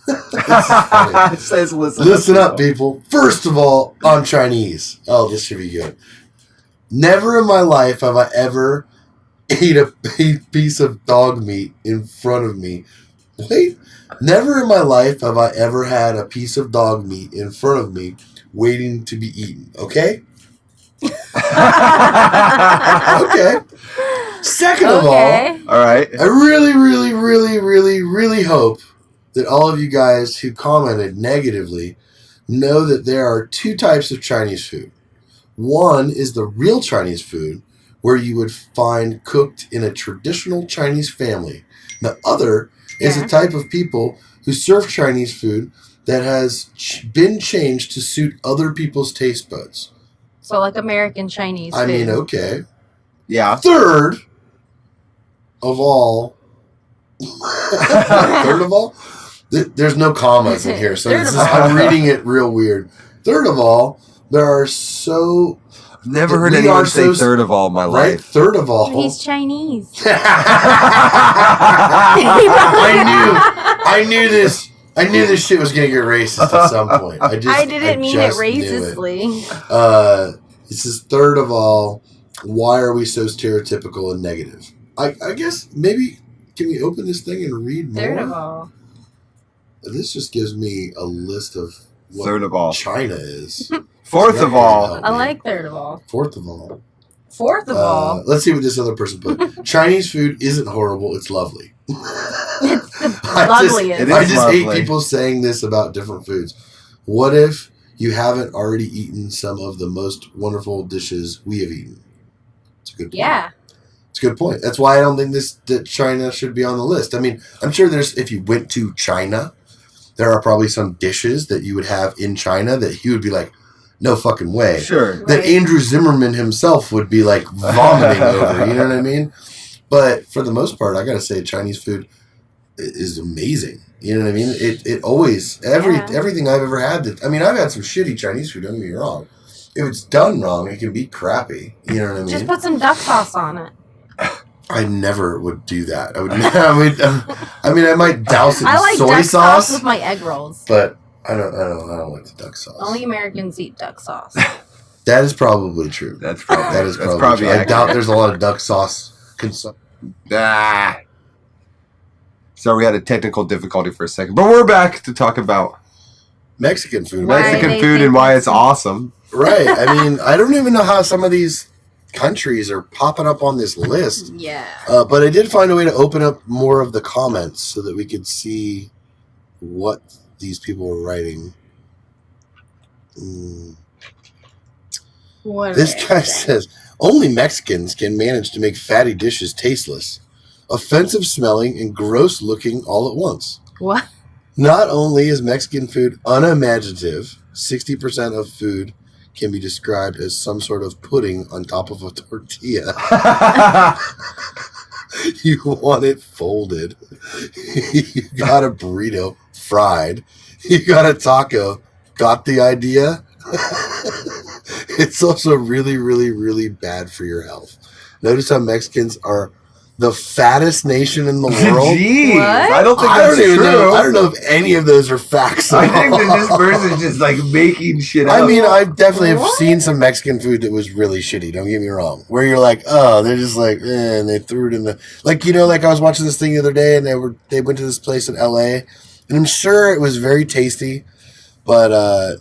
It says listen up, people. First of all, on Chinese. Oh, this should be good. Never in my life have I ever ate a piece of dog meat in front of me. Wait. Never in my life have I ever had a piece of dog meat in front of me waiting to be eaten. Okay? Okay. Second of all right. I really, really, really, really, really hope that all of you guys who commented negatively know that there are 2 types of Chinese food. One is the real Chinese food, where you would find cooked in a traditional Chinese family. The other is a type of people who serve Chinese food that has been changed to suit other people's taste buds. So like American Chinese food. I mean, okay. Yeah. Third of all, there's no commas in here, so I'm reading it real weird. Third of all, There are so... Never heard We anyone are say so- third of all in my Right? life. Third of all... He's Chinese. I knew this shit was gonna get racist at some point. I didn't mean it just knew racistly. This is third of all. Why are we so stereotypical and negative? I guess maybe can we open this thing and read more? Third of all. This just gives me a list of what Third of all. China is. Fourth of all. I like third of all. Fourth of all. Fourth of all. Let's see what this other person put. Chinese food isn't horrible. It's lovely. It's the I loveliest. just lovely. hate people saying this about different foods. What if you haven't already eaten some of the most wonderful dishes we have eaten? It's a good point. Yeah. It's a good point. That's why I don't think that China should be on the list. I mean, I'm sure if you went to China, there are probably some dishes that you would have in China that you would be like, no fucking way. Sure. That Right. Andrew Zimmerman himself would be like vomiting over. You know what I mean? But for the most part, I gotta say, Chinese food is amazing. You know what I mean? It always everything I've ever had. I've had some shitty Chinese food. Don't get me wrong. If it's done wrong, it can be crappy. You know what I mean? Just put some duck sauce on it. I never would do that. I would. I might douse it in I like soy duck sauce sauce, with my egg rolls. but I don't like the duck sauce. Only Americans eat duck sauce. That is probably true. That's probably That is that's probably true. I accurate. doubt there's a lot of duck sauce consumption. Ah. So we had a technical difficulty for a second, but we're back to talk about Mexican food. Why Mexican they food think and why it's- it's awesome. Right. I mean, I don't even know how some of these countries are popping up on this list. Yeah. But I did find a way to open up more of the comments so that we could see what these people were writing. What This is guy it? says, only Mexicans can manage to make fatty dishes tasteless, offensive smelling, and gross looking all at once. What? Not only is Mexican food unimaginative, 60% of food can be described as some sort of pudding on top of a tortilla. You want it folded. You got a burrito fried. You got a taco. Got the idea? It's also really, really, really bad for your health. Notice how Mexicans are the fattest nation in the world. Jeez, What? I don't think I that's don't even true. know. I don't know if any of those are facts. I think that this person's just like making shit up. I mean, I definitely have What? seen some Mexican food that was really shitty. Don't get me wrong. Where you're like, oh, they're just like, and they threw it in the like. I was watching this thing the other day, and they went to this place in L.A. and I'm sure it was very tasty, but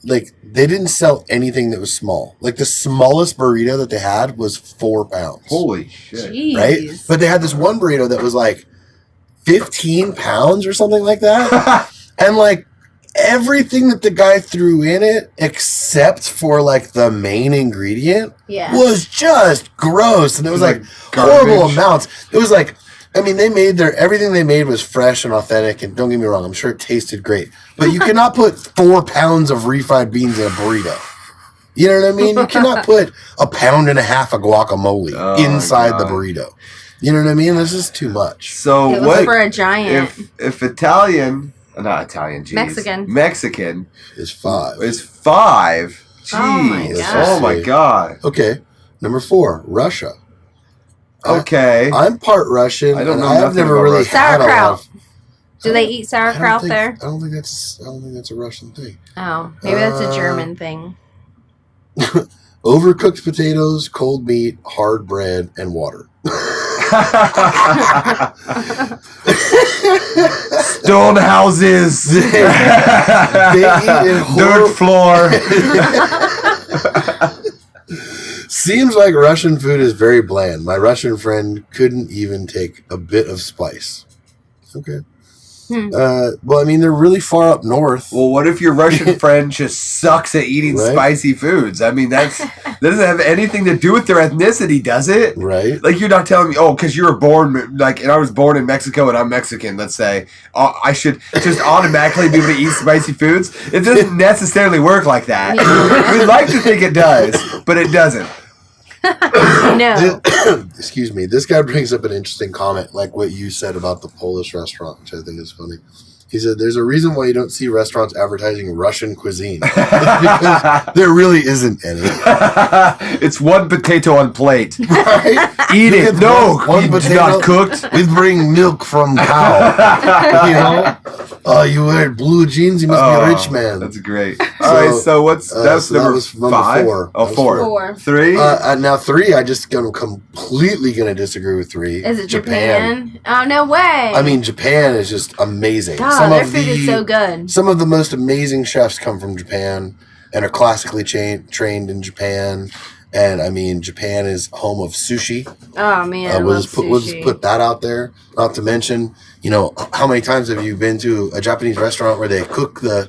they didn't sell anything that was small. Like the smallest burrito that they had was 4 pounds. Holy shit! Jeez. Right? But they had this one burrito that was like 15 pounds or something like that. And like everything that the guy threw in it, except for like the main ingredient, Yeah. was just gross. And it was like horrible garbage. amounts. It was like, I mean, everything they made was fresh and authentic. And don't get me wrong, I'm sure it tasted great. But you cannot put 4 pounds of refried beans in a burrito. You know what I mean? You cannot put 1.5 pounds of guacamole Oh, inside God. the burrito. You know what I mean? This is too much. So It was what for a giant. if not Italian, geez, Mexican Is 5. is 5? Jeez. Oh my God. Oh my God. Okay. Number 4, Russia. Okay. I'm part Russian. I don't and know I've nothing never about really Russia. had a lot Sauerkraut. of- Do they eat sauerkraut there? I don't think that's a Russian thing. Oh, maybe that's a German thing. Overcooked potatoes, cold meat, hard bread, and water. Stone houses. Dirt floor. Seems like Russian food is very bland. My Russian friend couldn't even take a bit of spice. Okay. Well, I mean, they're really far up north. Well, what if your Russian friend just sucks at eating Right. spicy foods? I mean, that doesn't have anything to do with their ethnicity, does it? Right? Like, you're not telling me, oh, because you were born, like, and I was born in Mexico and I'm Mexican, let's say, I should just automatically be able to eat spicy foods? It doesn't necessarily work like that. We'd like to think it does, but it doesn't. No. Excuse me. This guy brings up an interesting comment, like what you said about the Polish restaurant, which I think is funny. He said, "There's a reason why you don't see restaurants advertising Russian cuisine. It's because there really isn't any. It's one potato on plate. Right? Eat You it. get No, one it's potato. not cooked. We bring milk from cow. You know? Oh, you wear blue jeans? You must be a rich man." That's great. All right, so what's that's so that number was number 5? four. Oh, That was 4. four. 3? Now 3, I just completely gonna disagree with 3. Is it Japan? Oh, no way. I mean, Japan is just amazing. God, their food is so good. Some of the most amazing chefs come from Japan and are classically trained in Japan. And I mean, Japan is home of sushi. Oh man, We'll just put that out there. Not to mention, how many times have you been to a Japanese restaurant where they cook the,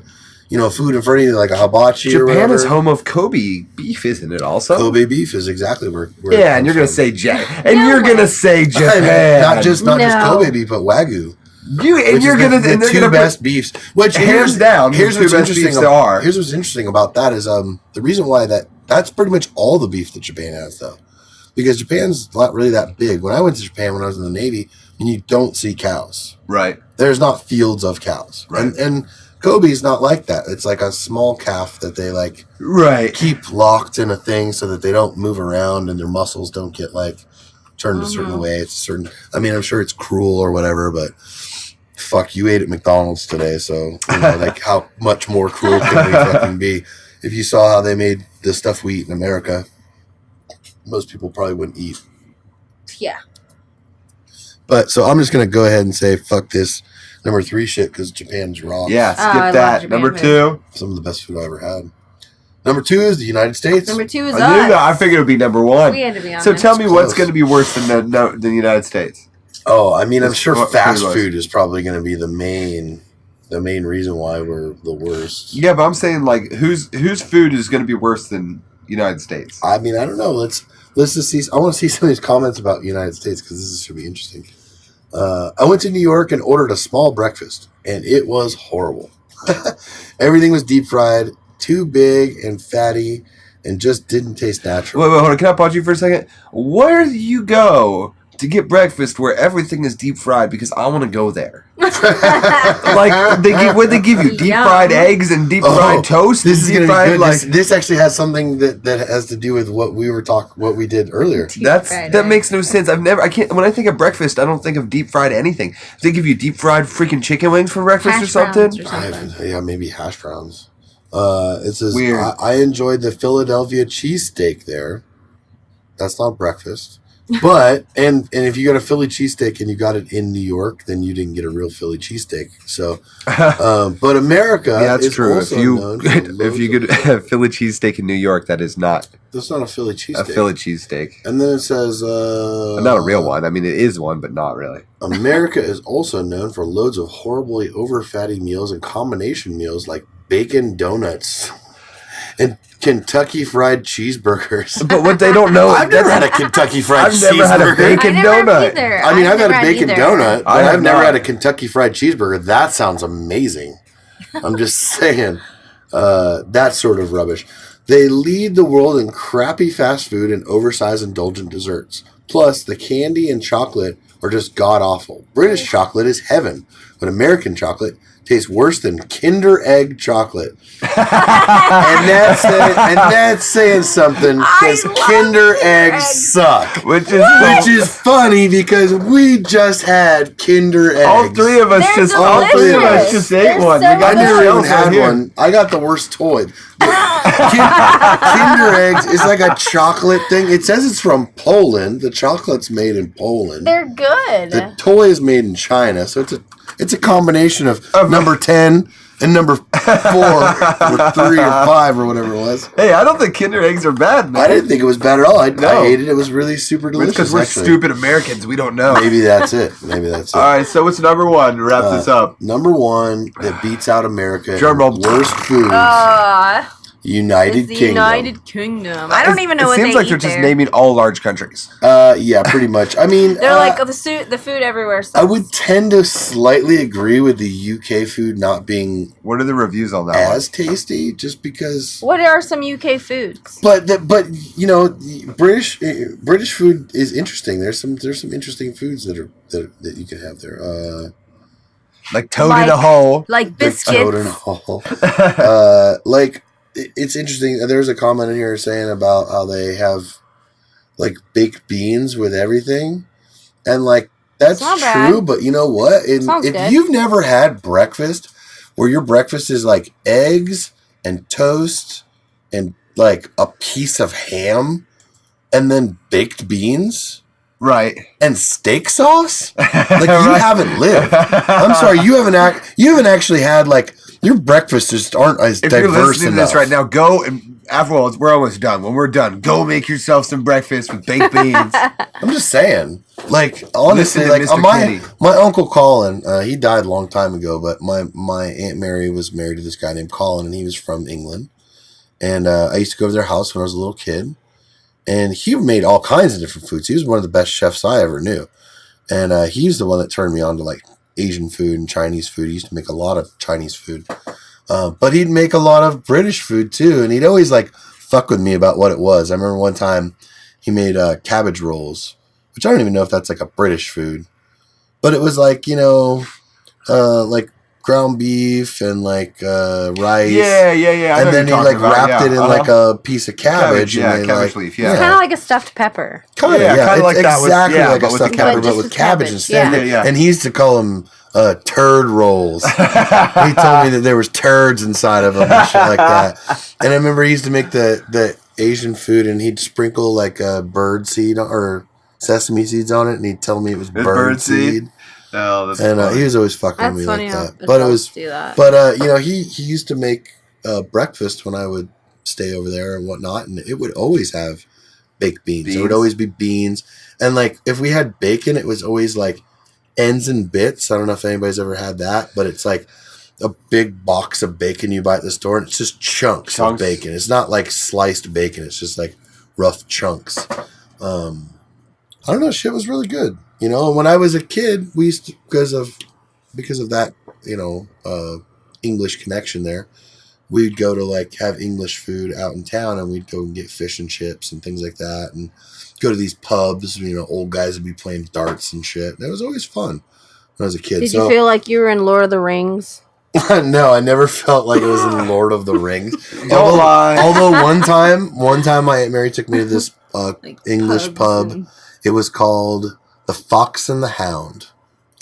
food in front of you like a hibachi or whatever? Japan is home of Kobe beef, isn't it? Also, Kobe beef is exactly where yeah, and you're gonna say Japan, not just Kobe beef, but Wagyu. You're gonna the two best beefs. Which hands down, here's what's interesting. Are. Here's what's interesting about that is the reason why that's pretty much all the beef that Japan has, though, because Japan's not really that big. When I went to Japan when I was in the Navy, and you don't see cows. Right. There's not fields of cows. Right. And Kobe's not like that. It's like a small calf that they keep locked in a thing so that they don't move around and their muscles don't get turned a certain way. It's a certain. I mean, I'm sure it's cruel or whatever, but. Fuck, you ate at McDonald's today, so how much more cruel can we fucking be? If you saw how they made the stuff we eat in America, most people probably wouldn't eat. Yeah. But so I'm just gonna go ahead and say fuck this number 3 shit because Japan's raw. Yeah, skip that. Number 2. Some of the best food I ever had. Number 2 is the United States. Number 2 is I knew that. I figured it would be number 1. We had to be honest. So tell me It's what's close. going to be worse than the United States. Oh, I mean, I'm sure What fast food was? food is probably going to be the main reason why we're the worst. Yeah, but I'm saying whose food is going to be worse than United States? I mean, I don't know. Let's just see. I want to see some of these comments about the United States because this should be interesting. I went to New York and ordered a small breakfast, and it was horrible. Everything was deep fried, too big and fatty, and just didn't taste natural. Wait, hold on. Can I pause you for a second? Where do you go to get breakfast where everything is deep fried? Because I want to go there. What they give you? Deep fried eggs and deep fried toast. This is deep gonna be fried, good. This actually has something that has to do with what we did earlier. That makes no sense. I can't. When I think of breakfast, I don't think of deep fried anything. They give you deep fried freaking chicken wings for breakfast or something. Yeah, maybe hash browns. It says Weird. I enjoyed the Philadelphia cheesesteak there. That's not breakfast. But and if you got a Philly cheesesteak and you got it in New York, then you didn't get a real Philly cheesesteak. So, but America, Yeah, that's is true. also known for If you get a Philly cheesesteak in New York, that is not that's not a Philly cheesesteak. a Philly cheesesteak. And then it says, Not a real one. I mean, it is one, but not really. America is also known for loads of horribly over fatty meals and combination meals like bacon donuts and Kentucky Fried Cheeseburgers. But what they don't know, I've never had a Kentucky Fried Cheeseburger. I've never had a bacon donut. Either. I mean, I've had a bacon donut, but I have I've never not. had a Kentucky Fried Cheeseburger. That sounds amazing. I'm just saying. That sort of rubbish. They lead the world in crappy fast food and oversized indulgent desserts. Plus, the candy and chocolate are just god-awful. British chocolate is heaven, but American chocolate tastes worse than Kinder Egg chocolate. and that's saying something because Kinder Eggs suck. Which is funny because we just had Kinder Eggs. all three of us They're just delicious. ate They're one. so We got I never the even shells had right here. one. I got the worst toy. Kinder Eggs is like a chocolate thing. It says it's from Poland. The chocolate's made in Poland. They're good. The toy is made in China, so it's a combination of number 10 and number 4 or 3 or 5 or whatever it was. Hey, I don't think Kinder Eggs are bad, man. I didn't think it was bad at all. I No. ate it. It was really super It's delicious. because we're actually. stupid Americans. We don't know. Maybe that's it. Maybe that's it. All right, so what's number 1 to wrap this up? Number 1 that beats out America. Drum roll. Worst foods. United It's the Kingdom. United Kingdom. I don't even know it what seems they like eat they're just there. naming all large countries. Yeah, pretty much. I mean, They're like the food everywhere. Sucks. I would tend to slightly agree with the UK food not being What are the reviews on that as tasty, just because. What are some UK foods? But you know, British food is interesting. There's some interesting foods that you can have there. Like toad in a hole. Like biscuits. Toad in a hole. It's interesting. There's a comment in here saying about how they have like baked beans with everything, and like that's It's not true. bad. But you know what? Sounds If good. you've never had breakfast, where your breakfast is like eggs and toast and like a piece of ham, and then baked beans. Right. And steak sauce? Like you Right. haven't lived. I'm sorry, you haven't actually had like your breakfasts just aren't as If you're diverse listening to enough. this right now, go and afterwards, we're almost done. When we're done, go make yourself some breakfast with baked beans. I'm just saying. Like honestly, Listen to like Mr. Kenny. my uncle Colin, he died a long time ago, but my Aunt Mary was married to this guy named Colin, and he was from England. And I used to go to their house when I was a little kid. And he made all kinds of different foods. He was one of the best chefs I ever knew. And he's the one that turned me on to like Asian food and Chinese food. He used to make a lot of Chinese food. But he'd make a lot of British food too. And he'd always like fuck with me about what it was. I remember one time he made cabbage rolls, which I don't even know if that's like a British food. But it was like, you know, like ground beef and like rice. Yeah. I know And then he you're like talking about, wrapped it in like a piece of cabbage. yeah, and then, cabbage like, leaf, yeah. It's kind of like a stuffed pepper. Kind of, Yeah, yeah. kinda It's like that with- exactly yeah, like but a with the stuffed pepper, cabbage. but with Just with cabbage cabbage, instead. yeah. And he used to call them turd rolls. He told me that there was turds inside of them and shit like that. And I remember he used to make the Asian food, and he'd sprinkle like a bird seed or sesame seeds on it, and he'd tell me it was bird seed. Oh, that's And funny. he was always fucking That's with me funny like how that. But it was, adults do that. but you know, he used to make breakfast when I would stay over there and whatnot, and it would always have baked beans. There would Beans. always be beans, and like if we had bacon, it was always like ends and bits. I don't know if anybody's ever had that, but it's like a big box of bacon you buy at the store, and it's just chunks of bacon. It's not like sliced bacon. It's just like rough chunks. I don't know. Shit was really good. You know, when I was a kid, we used to, because of that, you know, English connection there, we'd go to like have English food out in town, and we'd go and get fish and chips and things like that, and go to these pubs. You know, old guys would be playing darts and shit. It was always fun when I was a kid. Did you feel like you were in Lord of the Rings? No, I never felt like it was in Lord of the Rings. Don't lie. Although one time my Aunt Mary took me to this Like English pubs pub. and- It was called The Fox and the Hound.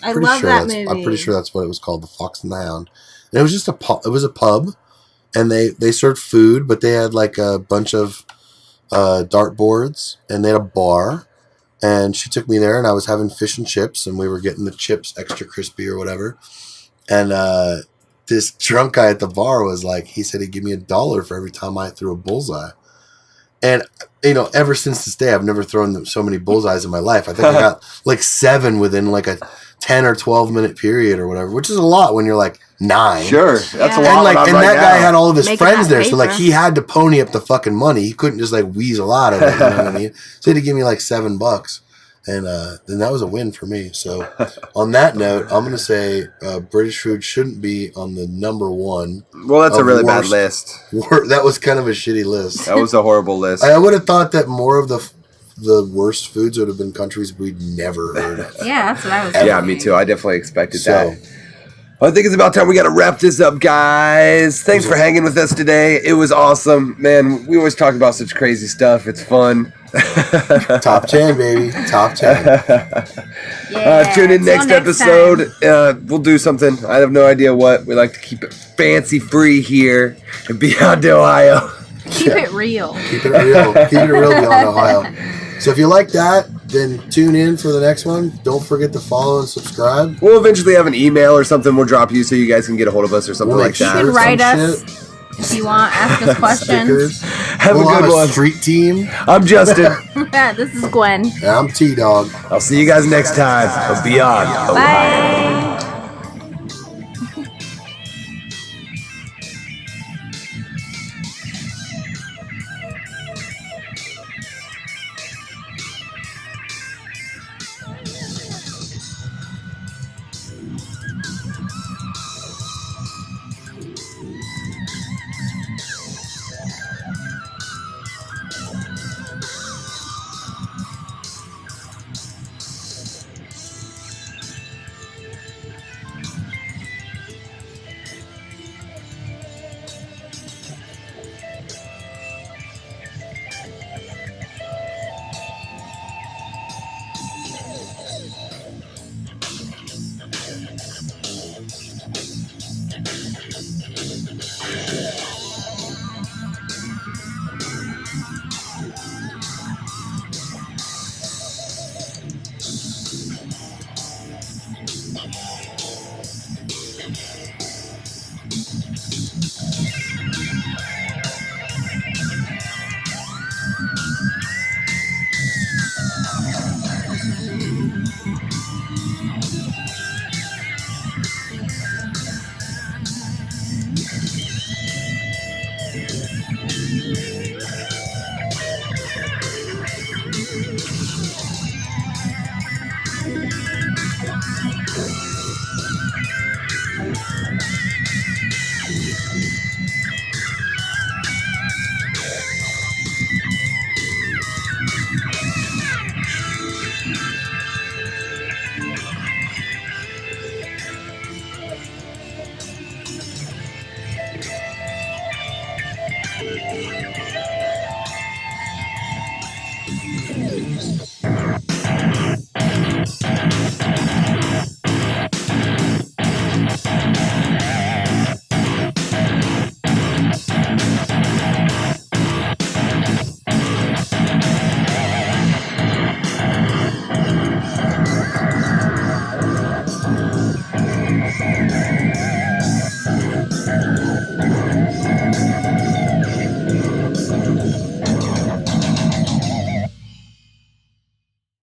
I love that movie. I'm pretty sure that's what it was called, The Fox and the Hound. And it was just it was a pub, and they served food, but they had like a bunch of dart boards, and they had a bar. And she took me there, and I was having fish and chips, and we were getting the chips extra crispy or whatever. And this drunk guy at the bar was like, he said he'd give me $1 for every time I threw a bullseye. And, you know, ever since this day, I've never thrown so many bullseyes in my life. I think I got like 7 within like a 10 or 12 minute period or whatever, which is a lot when you're like 9. Sure, that's a Yeah. lot. And like, when I'm and right that guy now. had all of his Making friends that there, so like paper. he had to pony up the fucking money. He couldn't just like weasel out of it. You know what I mean? So he had to give me like $7, and then that was a win for me. So on that note, I'm gonna say British food shouldn't be on the number 1. Well, that's a of really bad worst- list. That was kind of a shitty list. That was a horrible list. I would have thought that more of the worst foods would have been countries we'd never heard of. Yeah, that's what I was Yeah, thinking. me too. I definitely expected So- that. I think it's about time we got to wrap this up, guys. Thanks for hanging with us today. It was awesome. Man, we always talk about such crazy stuff. It's fun. Top 10, baby. Top 10. Yeah, Tune in till next time. episode. We'll do something. I have no idea what. We like to keep it fancy free here in Beyond Ohio. Keep it real. Keep it real. Keep it real beyond Ohio. So if you like that, then tune in for the next one. Don't forget to follow and subscribe. We'll eventually have an email or something we'll drop you so you guys can get a hold of us or something We'll like make You that. can shirts write and us shit. if you want. Ask us questions. Stickers. Have We'll a have good a one. street team. I'm Justin. This is Gwen. And I'm T-Dog. I'll see you guys next time for Beyond Ohio. Bye.